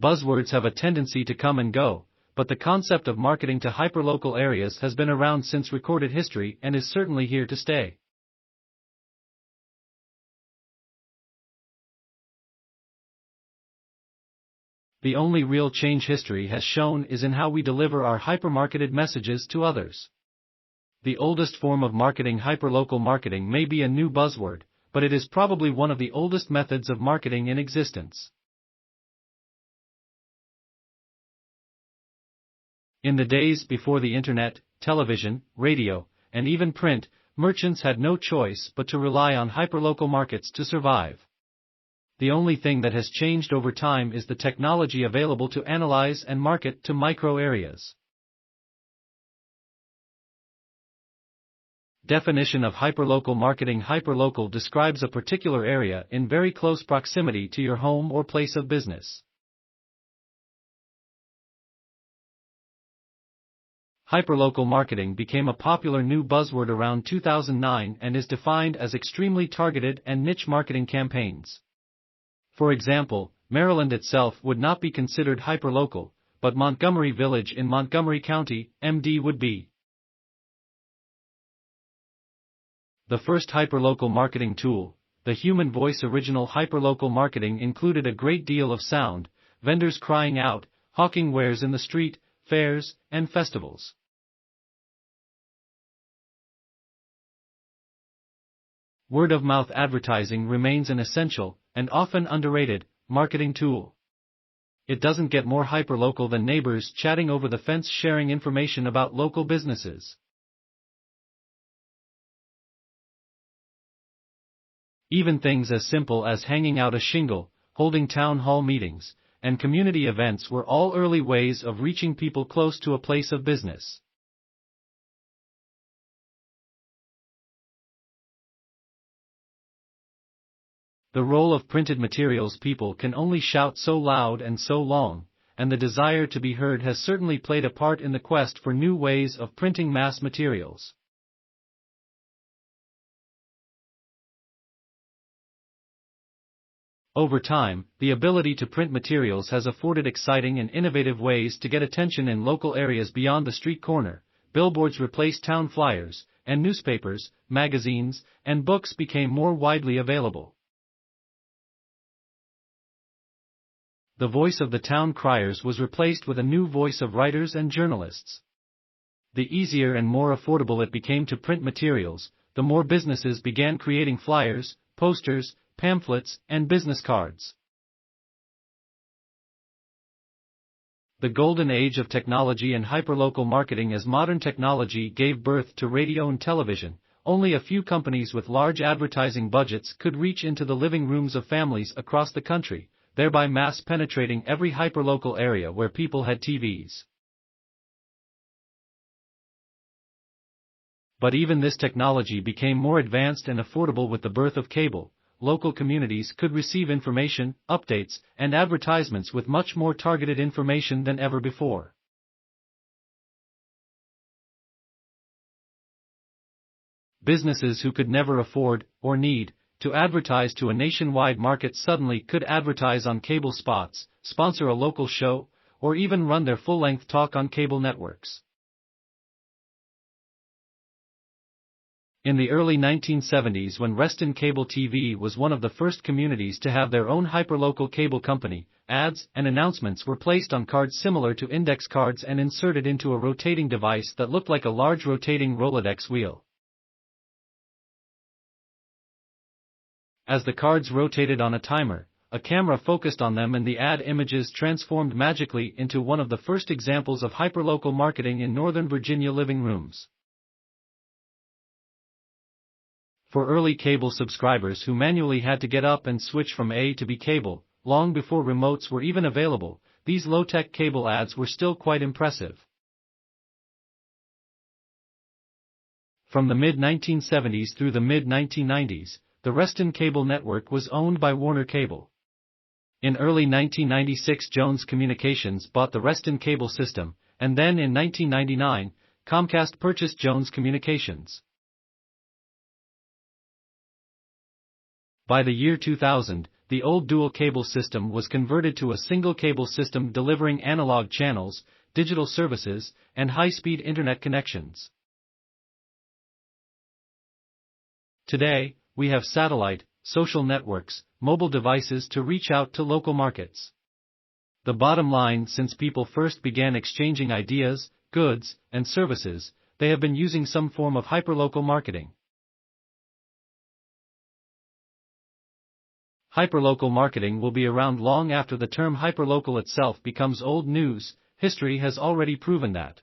Buzzwords have a tendency to come and go, but the concept of marketing to hyperlocal areas has been around since recorded history and is certainly here to stay. The only real change history has shown is in how we deliver our hypermarketed messages to others. The oldest form of marketing, hyperlocal marketing, may be a new buzzword, but it is probably one of the oldest methods of marketing in existence. In the days before the internet, television, radio, and even print, merchants had no choice but to rely on hyperlocal markets to survive. The only thing that has changed over time is the technology available to analyze and market to micro areas. Definition of hyperlocal marketing: hyperlocal describes a particular area in very close proximity to your home or place of business. Hyperlocal marketing became a popular new buzzword around 2009 and is defined as extremely targeted and niche marketing campaigns. For example, Maryland itself would not be considered hyperlocal, but Montgomery Village in Montgomery County, MD, would be. The first hyperlocal marketing tool, the human voice original hyperlocal marketing, included a great deal of sound, vendors crying out, hawking wares in the street, fairs, and festivals. Word-of-mouth advertising remains an essential, and often underrated, marketing tool. It doesn't get more hyperlocal than neighbors chatting over the fence sharing information about local businesses. Even things as simple as hanging out a shingle, holding town hall meetings, and community events were all early ways of reaching people close to a place of business. The role of printed materials: people can only shout so loud and so long, and the desire to be heard has certainly played a part in the quest for new ways of printing mass materials. Over time, the ability to print materials has afforded exciting and innovative ways to get attention in local areas beyond the street corner. Billboards replaced town flyers, and newspapers, magazines, and books became more widely available. The voice of the town criers was replaced with a new voice of writers and journalists. The easier and more affordable it became to print materials, the more businesses began creating flyers, posters, pamphlets, and business cards. The golden age of technology and hyperlocal marketing. As modern technology gave birth to radio and television, only a few companies with large advertising budgets could reach into the living rooms of families across the country, thereby mass penetrating every hyperlocal area where people had TVs. But even this technology became more advanced and affordable with the birth of cable. Local communities could receive information, updates, and advertisements with much more targeted information than ever before. Businesses who could never afford, or need, to advertise to a nationwide market suddenly could advertise on cable spots, sponsor a local show, or even run their full-length talk on cable networks. In the early 1970s, when Reston Cable TV was one of the first communities to have their own hyperlocal cable company, ads and announcements were placed on cards similar to index cards and inserted into a rotating device that looked like a large rotating Rolodex wheel. As the cards rotated on a timer, a camera focused on them and the ad images transformed magically into one of the first examples of hyperlocal marketing in Northern Virginia living rooms. For early cable subscribers who manually had to get up and switch from A to B cable, long before remotes were even available, these low-tech cable ads were still quite impressive. From the mid-1970s through the mid-1990s, the Reston Cable Network was owned by Warner Cable. In early 1996, Jones Communications bought the Reston Cable System, and then in 1999, Comcast purchased Jones Communications. By the year 2000, the old dual cable system was converted to a single cable system delivering analog channels, digital services, and high-speed internet connections. Today, we have satellite, social networks, mobile devices to reach out to local markets. The bottom line, since people first began exchanging ideas, goods, and services, they have been using some form of hyperlocal marketing. Hyperlocal marketing will be around long after the term hyperlocal itself becomes old news. History has already proven that.